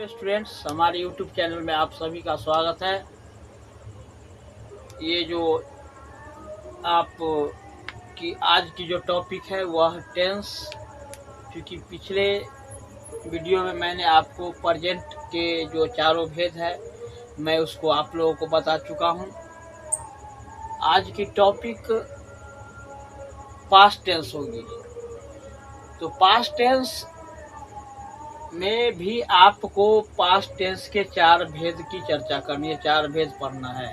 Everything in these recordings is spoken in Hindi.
हेलो स्टूडेंट्स, हमारे यूट्यूब चैनल में आप सभी का स्वागत है। ये जो आप की आज की जो टॉपिक है वह टेंस, क्योंकि पिछले वीडियो में मैंने आपको प्रेजेंट के जो चारों भेद है मैं उसको आप लोगों को बता चुका हूँ। आज की टॉपिक पास्ट टेंस होगी। तो पास्ट टेंस में भी आपको पास्ट टेंस के चार भेद की चर्चा करनी है, चार भेद पढ़ना है।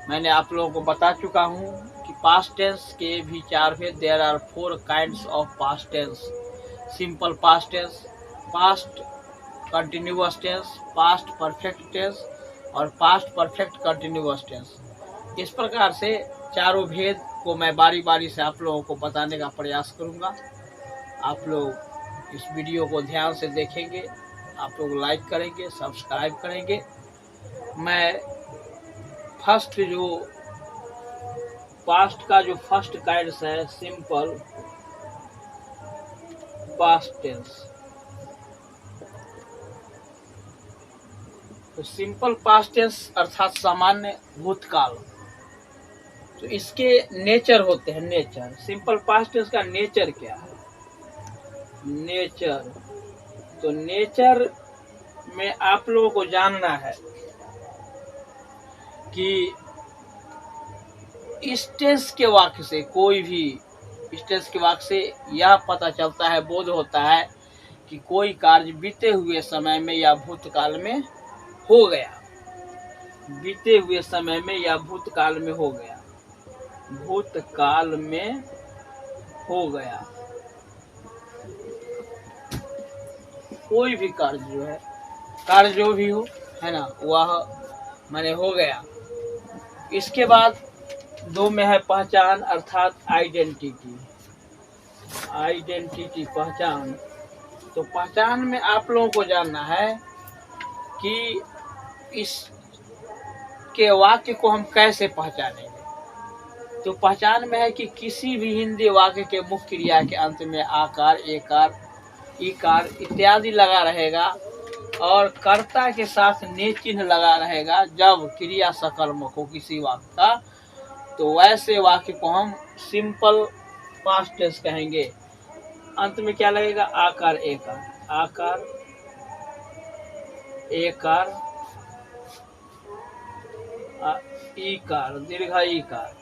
मैंने आप लोगों को बता चुका हूँ कि पास्ट टेंस के भी चार भेद। There are 4 kinds of past tense: simple past tense, past continuous tense, past perfect tense और पास्ट परफेक्ट कंटिन्यूअस टेंस। इस प्रकार से चारों भेद को मैं बारी बारी से आप लोगों को बताने का प्रयास करूँगा। आप लोग इस वीडियो को ध्यान से देखेंगे, आप लोग लाइक करेंगे, सब्सक्राइब करेंगे। मैं फर्स्ट जो पास्ट का जो फर्स्ट काइंड्स है, सिंपल पास्ट टेंस। तो सिंपल पास्ट टेंस अर्थात सामान्य भूतकाल। तो इसके नेचर होते हैं, नेचर। सिंपल पास्ट टेंस का नेचर क्या है? नेचर, तो नेचर में आप लोगों को जानना है कि इस टेंस के वाक्य से, कोई भी इस टेंस के वाक्य से यह पता चलता है, बोध होता है कि कोई कार्य बीते हुए समय में या भूतकाल में हो गया। बीते हुए समय में या भूतकाल में हो गया, भूतकाल में हो गया। कोई भी कार्य जो है, कार्य जो भी हो, है ना, वह माने हो गया। इसके बाद दो में है पहचान अर्थात आइडेंटिटी। आइडेंटिटी, पहचान। तो पहचान में आप लोगों को जानना है कि इस के वाक्य को हम कैसे पहचानेंगे। तो पहचान में है कि किसी भी हिंदी वाक्य के मुख्य क्रिया के अंत में आकार, एकार, इकार इत्यादि लगा रहेगा और कर्ता के साथ ने चिन्ह लगा रहेगा जब क्रिया सकर्मक हो किसी वाक्य का, तो वैसे वाक्य को हम सिंपल पास्ट टेंस कहेंगे। अंत में क्या लगेगा? आकार, एकार, आकार, एकार, इकार, दीर्घ इकार,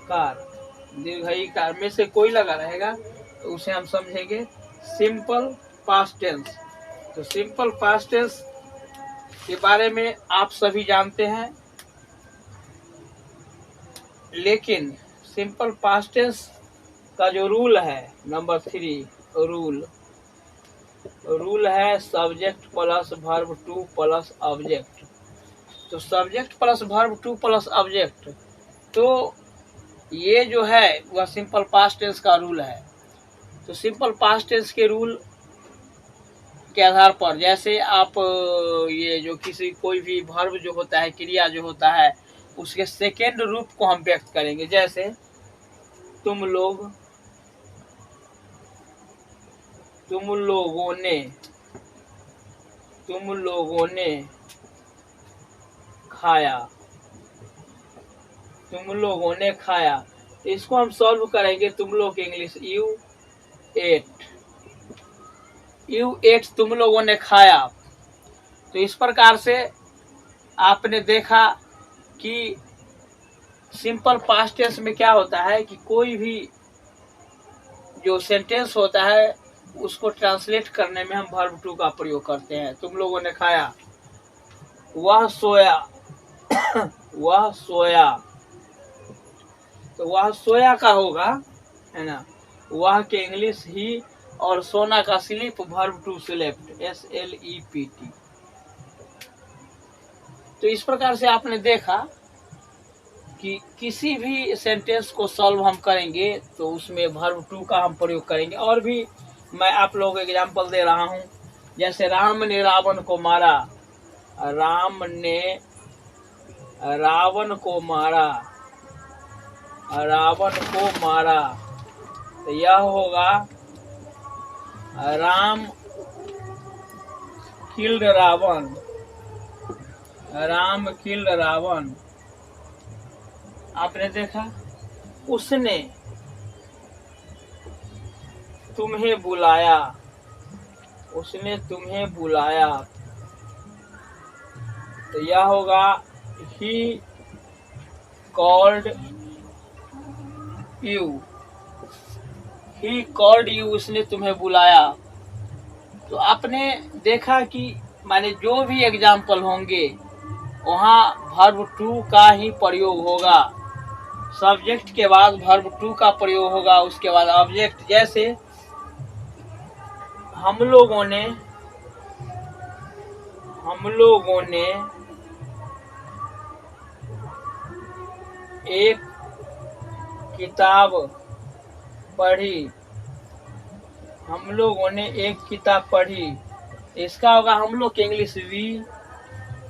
कार, दीर्घ इकार में से कोई लगा रहेगा तो उसे हम समझेंगे सिंपल पास्ट टेंस। तो सिंपल पास्ट टेंस के बारे में आप सभी जानते हैं, लेकिन सिंपल पास्ट टेंस का जो रूल है, नंबर 3 रूल है subject plus verb two plus object. तो subject plus verb two plus object, तो ये जो है वह सिंपल पास्ट टेंस का रूल है। तो सिंपल पास्ट टेंस के रूल के आधार पर, जैसे आप ये जो किसी कोई भी वर्ब जो होता है, क्रिया जो होता है, उसके सेकेंड रूप को हम व्यक्त करेंगे। जैसे तुम लोग, तुम लोगों ने, तुम लोगों ने खाया, तुम लोगों ने खाया। तो इसको हम सॉल्व करेंगे। तुम लोग English you ate, you ate, तुम लोगों ने खाया। तो इस प्रकार से आपने देखा कि सिंपल पास्ट टेंस में क्या होता है कि कोई भी जो सेंटेंस होता है उसको ट्रांसलेट करने में हम वर्ब टू का प्रयोग करते हैं। तुम लोगों ने खाया, वह सोया, वह सोया। तो वह सोया का होगा, है ना, वह के इंग्लिश ही, और सोना का sleep, verb to slept, SLEPT। तो इस प्रकार से आपने देखा कि किसी भी सेंटेंस को सॉल्व हम करेंगे तो उसमें वर्ब टू का हम प्रयोग करेंगे। और भी मैं आप लोगों को एग्जांपल दे रहा हूँ। जैसे राम ने रावण को मारा, राम ने रावण को मारा, रावण को मारा। तो यह होगा राम किल्ड रावण, राम किल्ड रावण। आपने देखा, उसने तुम्हें बुलाया, उसने तुम्हें बुलाया, तो यह होगा he called you, he called you, उसने तुम्हें बुलाया। तो आपने देखा कि माने जो भी एग्जाम्पल होंगे वहाँ वर्ब टू का ही प्रयोग होगा, सब्जेक्ट के बाद वर्ब टू का प्रयोग होगा, उसके बाद ऑब्जेक्ट। जैसे हम लोगों ने एक किताब पढ़ी, हम लोगों ने एक किताब पढ़ी। इसका होगा हम लोग के इंग्लिश वी,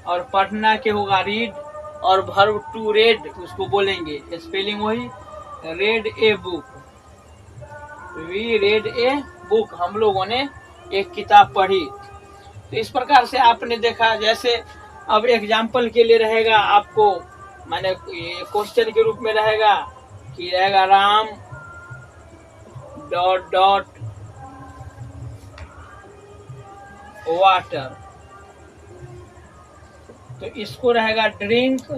और पढ़ना के होगा रीड, और वर्ब टू रेड उसको बोलेंगे, स्पेलिंग वही, read a book, we read a book, हम लोगों ने एक किताब पढ़ी। तो इस प्रकार से आपने देखा। जैसे अब एग्जाम्पल के लिए रहेगा आपको, माने क्वेश्चन के रूप में रहेगा कि रहेगा राम डॉट डॉट वाटर, तो इसको रहेगा ड्रिंक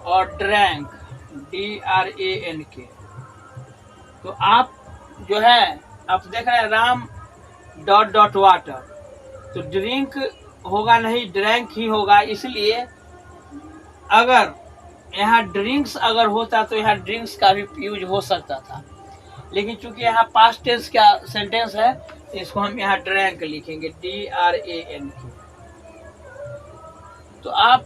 और ड्रैंक, DRANK। तो आप जो है आप देख रहे हैं राम डॉट डॉट वाटर, तो ड्रिंक होगा नहीं, ड्रैंक ही होगा। इसलिए अगर यहाँ ड्रिंक्स अगर होता तो यहाँ ड्रिंक्स का भी यूज हो सकता था, लेकिन चूंकि यहाँ पास्ट टेंस का सेंटेंस है, इसको हम यहाँ ड्रैंक लिखेंगे, DRANK। तो आप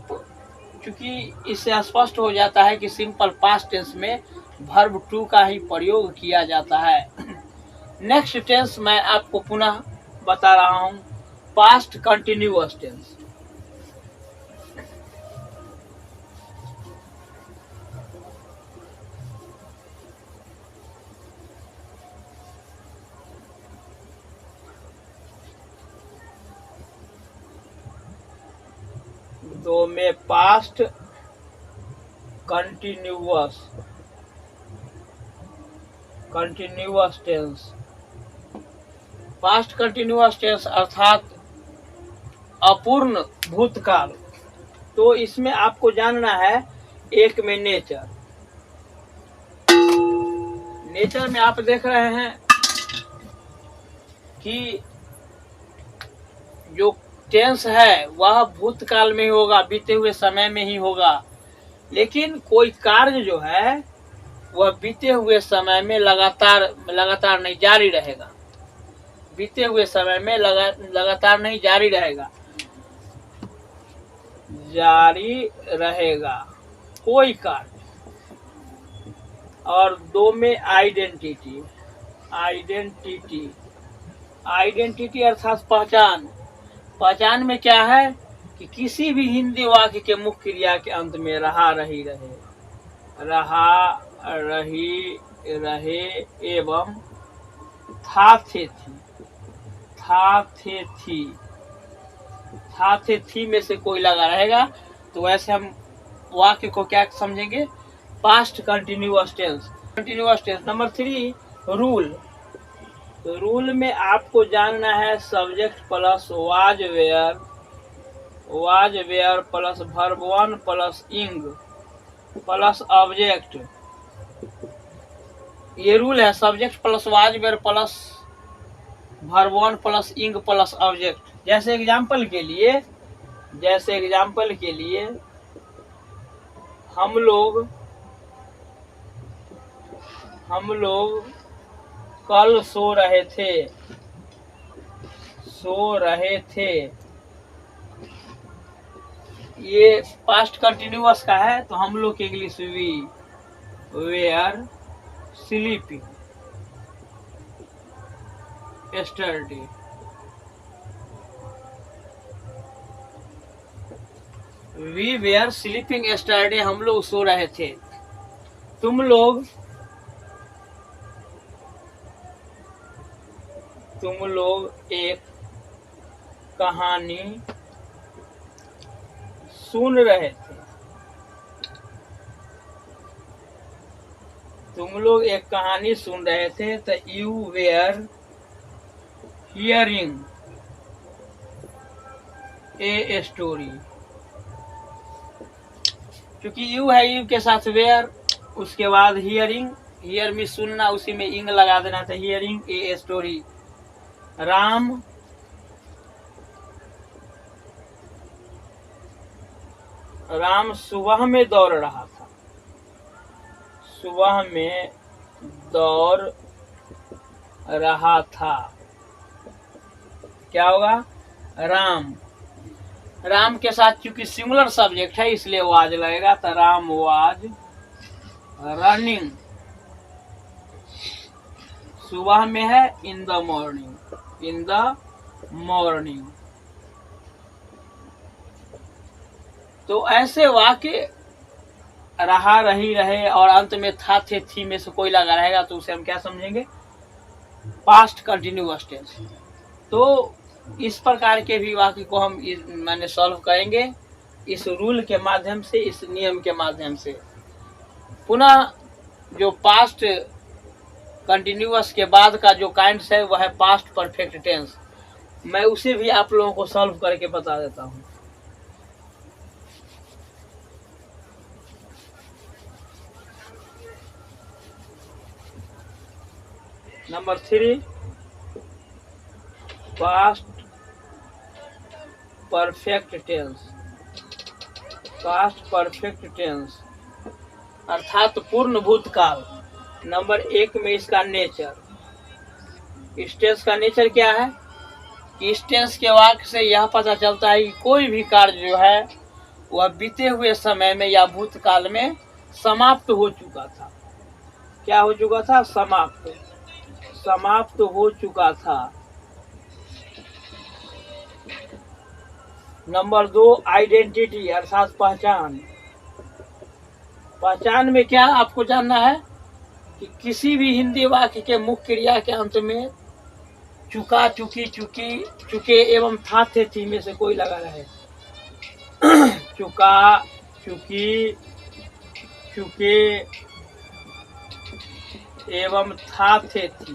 चूंकि इससे स्पष्ट हो जाता है कि सिंपल पास्ट टेंस में वर्ब टू का ही प्रयोग किया जाता है। नेक्स्ट टेंस मैं आपको पुनः बता रहा हूं, पास्ट कंटिन्यूअस टेंस। तो में past continuous tense, past continuous tense अर्थात अपूर्ण भूतकाल। तो इसमें आपको जानना है एक में नेचर, नेचर में आप देख रहे हैं कि जो टेंस है वह भूतकाल में ही होगा, बीते हुए समय में ही होगा, लेकिन कोई कार्य जो है वह बीते हुए समय में लगातार नहीं जारी रहेगा, बीते हुए समय में लगातार नहीं जारी रहेगा, जारी रहेगा कोई कार्य। और दो में आइडेंटिटी, आइडेंटिटी अर्थात पहचान। पहचान में क्या है कि किसी भी हिंदी वाक्य के मुख्य क्रिया के अंत में रहा रही रहे, रहा रही रहे एवं था थे थी, था थे थी, था थे थी में से कोई लगा रहेगा, तो वैसे हम वाक्य को क्या समझेंगे, past continuous tense. Continuous tense. Number 3 rule. तो रूल में आपको जानना है subject plus was were plus verb 1 plus ing plus object, ये रूल है। Subject plus was were plus verb 1 plus ing plus object. जैसे एग्जाम्पल के लिए हम लोग कल सो रहे थे, ये पास्ट कंटिन्यूअस का है, तो हम लोग के English we were sleeping yesterday। We were sleeping yesterday, हम लोग सो रहे थे। तुम लोग एक कहानी सुन रहे थे। तुम लोग एक कहानी सुन रहे थे, तो you were hearing a story. क्योंकि यू है, यू के साथ वेयर, उसके बाद हियरिंग, हियर में सुनना, उसी में इंग लगा देना था, हियरिंग ए स्टोरी। राम सुबह में दौड़ रहा था, सुबह में दौड़ रहा था। क्या होगा? राम के साथ चूंकि सिंगुलर सब्जेक्ट है इसलिए वाज लगेगा, तो राम वाज रनिंग। सुबह में है in the morning, in the morning. तो ऐसे वाक्य रहा, रही, रहे और अंत में था, थे, थी में से कोई लगा रहेगा तो उसे हम क्या समझेंगे? Past continuous tense. तो इस प्रकार के भी वाक्य को हम मैंने सॉल्व करेंगे इस रूल के माध्यम से, इस नियम के माध्यम से। पुनः जो पास्ट कंटिन्यूअस के बाद का जो काइंड्स है वह है पास्ट परफेक्ट टेंस। मैं उसे भी आप लोगों को सॉल्व करके बता देता हूं। Number 3, past perfect tense. Past perfect tense अर्थात पूर्ण भूतकाल। नंबर 1 में इसका नेचर, इस टेंस का नेचर क्या है? इस टेंस के वाक्य से यह पता चलता है कि कोई भी कार्य जो है वह बीते हुए समय में या भूतकाल में समाप्त हो चुका था। क्या हो चुका था? समाप्त हो चुका था। नंबर 2, आइडेंटिटी अर्थात पहचान। पहचान में क्या आपको जानना है कि किसी भी हिंदी वाक्य के मुख्य क्रिया के अंत में चुका, चुकी, चुकी, चुके एवं था, थे, थी में से कोई लगा रहे। चुका, चुकी, चुके एवं था, थे, थी,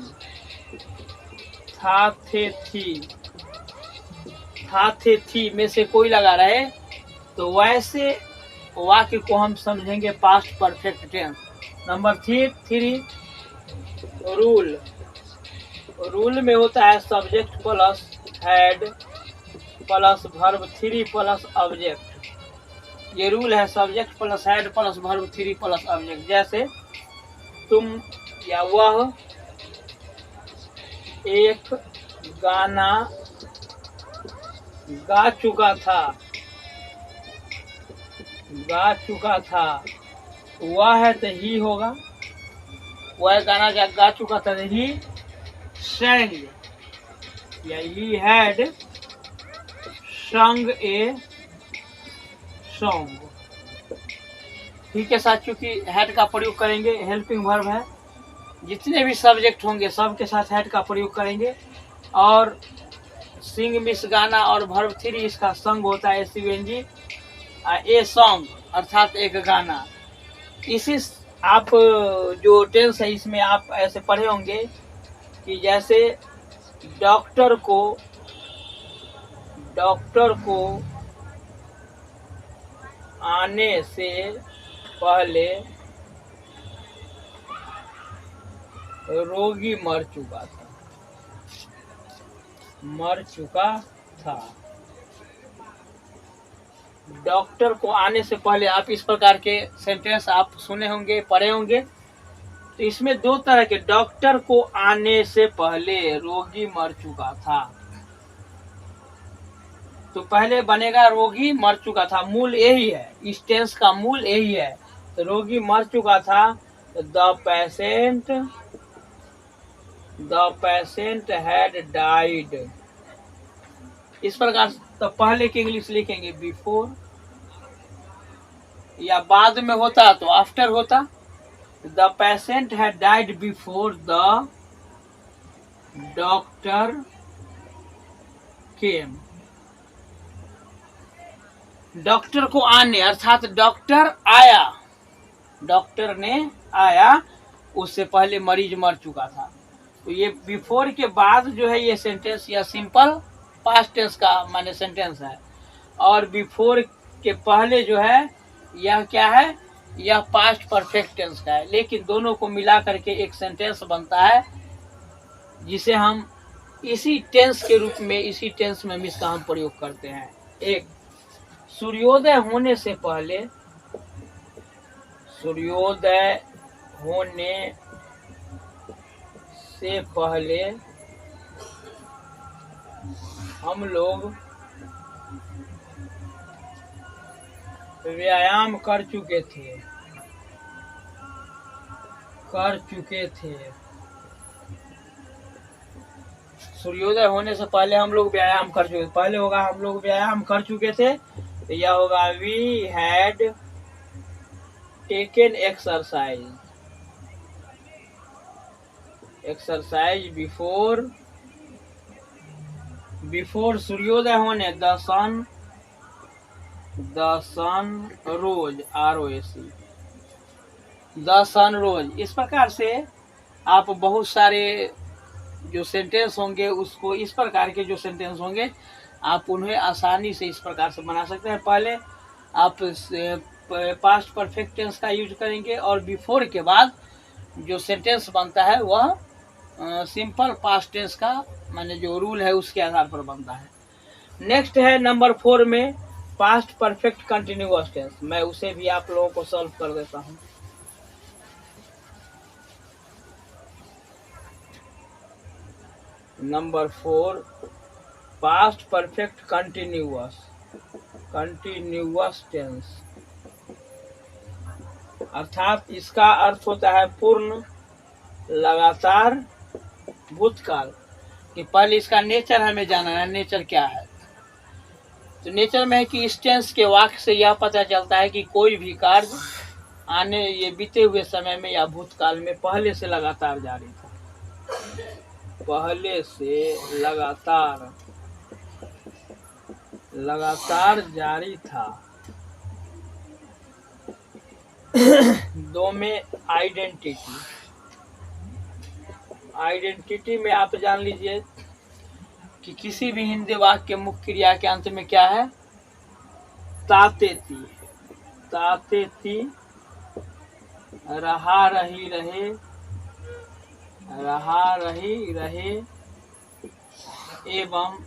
था, थे, थी, था, थे, थी में से कोई लगा रहे तो वैसे वाक्य को हम समझेंगे past perfect tense. Number 3, rule. Rule में होता है subject plus had plus verb 3 plus object. ये रूल है subject plus had plus verb 3 plus object. जैसे तुम या वह एक गाना गा चुका था, गा चुका था। वह है तो ही होगा, वह गाना गा चुका था, ही sang या he had sung a song। ही के साथ चूंकि हैड का प्रयोग करेंगे, हेल्पिंग वर्ब है, जितने भी सब्जेक्ट होंगे सब के साथ हैड का प्रयोग करेंगे। और सिंग मिस गाना और वर्ब 3 इसका संग होता है SUNG, ए सॉन्ग अर्थात एक गाना। इसी आप जो टेंस है इसमें आप ऐसे पढ़े होंगे कि जैसे डॉक्टर को आने से पहले रोगी मर चुका था। डॉक्टर को आने से पहले, आप इस प्रकार के सेंटेंस आप सुने होंगे, पढ़े होंगे। तो इसमें 2 तरह के, डॉक्टर को आने से पहले रोगी मर चुका था, तो पहले बनेगा रोगी मर चुका था। मूल यही है, इस टेंस का मूल यही है। तो रोगी मर चुका था, तो द पेशेंट हैड डाइड। इस प्रकार तो पहले की इंग्लिश लिखेंगे बिफोर, या बाद में होता तो आफ्टर होता। The patient had died before the doctor came. Doctor को आने अर्थात डॉक्टर ने आया, उससे पहले मरीज मर चुका था। तो ये बिफोर के बाद जो है ये सेंटेंस या सिंपल पास्ट टेंस का माने सेंटेंस है, और बिफोर के पहले जो है यह क्या है, यह पास्ट परफेक्ट टेंस का है। लेकिन दोनों को मिला करके एक सेंटेंस बनता है, जिसे हम इसी टेंस के रूप में, इसी टेंस में इसका हम प्रयोग करते हैं। एक, सूर्योदय होने से पहले, सूर्योदय होने से पहले हम लोग व्यायाम कर चुके थे। सूर्योदय होने से पहले हम लोग व्यायाम कर चुके थे। पहले होगा हम लोग व्यायाम कर चुके थे, तो यह होगा we had taken exercise before सूर्योदय होने, the sun rose, ROAC, the sun rose. इस प्रकार से आप बहुत सारे जो सेंटेंस होंगे उसको, इस प्रकार के जो सेंटेंस होंगे आप उन्हें आसानी से इस प्रकार से बना सकते हैं। पहले आप पास्ट परफेक्ट टेंस का यूज करेंगे, और बिफोर के बाद जो सेंटेंस बनता है वह सिंपल पास्ट टेंस का माने जो रूल है उसके आधार पर बनता है। नेक्स्ट है नंबर 4 में पास्ट परफेक्ट कंटिन्यूअस टेंस। मैं उसे भी आप लोगों को सॉल्व कर देता हूँ। Number 4, past perfect continuous tense, अर्थात इसका अर्थ होता है पूर्ण लगातार भूतकाल। कि पहले इसका नेचर हमें जानना है, नेचर क्या है। तो नेचर में है कि इस टेंस के वाक्य से यह पता चलता है कि कोई भी कार्य आने ये बीते हुए समय में या भूतकाल में पहले से लगातार जारी था। पहले से लगातार जारी था। 2 में आइडेंटिटी में आप जान लीजिए कि किसी भी हिंदी वाक्य के मुख्य क्रिया के अंत में क्या है, ताते थी, रहा रही रहे एवं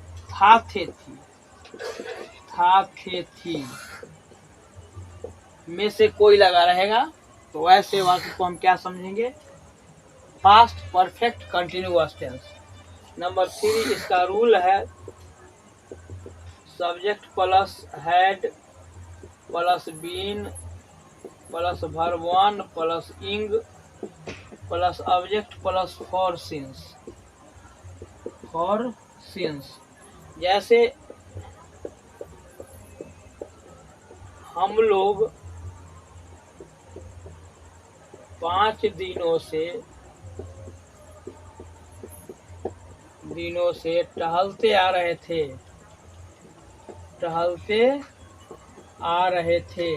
थे थी में से कोई लगा रहेगा। तो ऐसे वाक्य को हम क्या समझेंगे, past perfect continuous tense. Number 3 इसका रूल है subject plus had plus been plus verb 1 plus ing plus object plus for since. जैसे हम लोग 5 दिनों से टहलते आ रहे थे।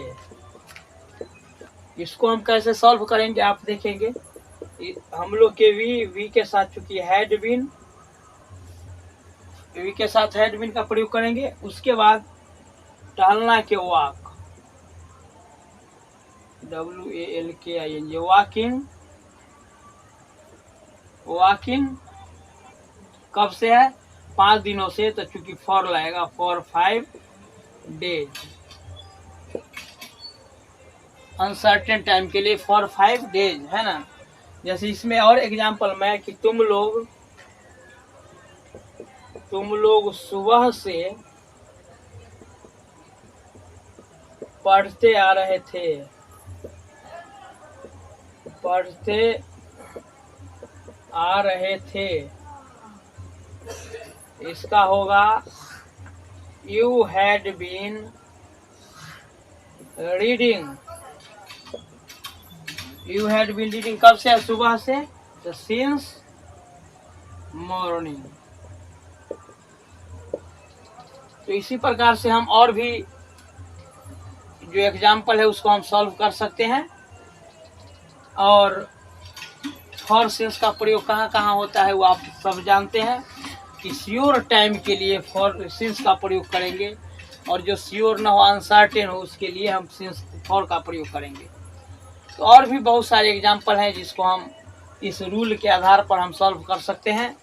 इसको हम कैसे सॉल्व करेंगे आप देखेंगे। हम लोग के वी के साथ चूंकि हैड बीन, वी के साथ हैड बीन का प्रयोग करेंगे। उसके बाद टहलना के WALKING, वॉकिंग कब से है, 5 दिनों से। तो चूंकि फॉर लगेगा, फॉर 5 डेज, अनसर्टेन टाइम के लिए फॉर 5 डेज है ना। जैसे इसमें और एग्जांपल में कि तुम लोग सुबह से पढ़ते आ रहे थे। इसका होगा यू हैड बीन रीडिंग। कब से, सुबह से, तो सिंस मॉर्निंग। तो इसी प्रकार से हम और भी जो एग्जाम्पल है उसको हम सॉल्व कर सकते हैं। और फॉर सिंस का प्रयोग कहाँ कहाँ होता है वो आप सब जानते हैं कि श्योर टाइम के लिए फॉर सिंस का प्रयोग करेंगे, और जो श्योर ना हो, अनसर्टेन हो, उसके लिए हम सिंस फॉर का प्रयोग करेंगे। तो और भी बहुत सारे एग्जाम्पल हैं जिसको हम इस रूल के आधार पर हम सॉल्व कर सकते हैं।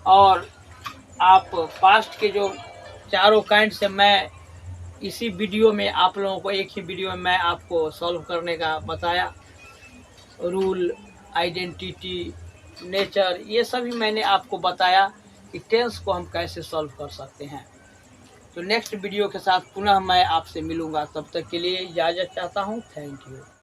और आप पास्ट के जो चारों काइंड से मैं इसी वीडियो में आप लोगों को, एक ही वीडियो में मैं आपको सॉल्व करने का बताया। रूल, आइडेंटिटी, नेचर, ये सभी मैंने आपको बताया कि टेंस को हम कैसे सॉल्व कर सकते हैं। तो नेक्स्ट वीडियो के साथ पुनः मैं आपसे मिलूंगा, तब तक के लिए इजाज़त चाहता हूँ। Thank you.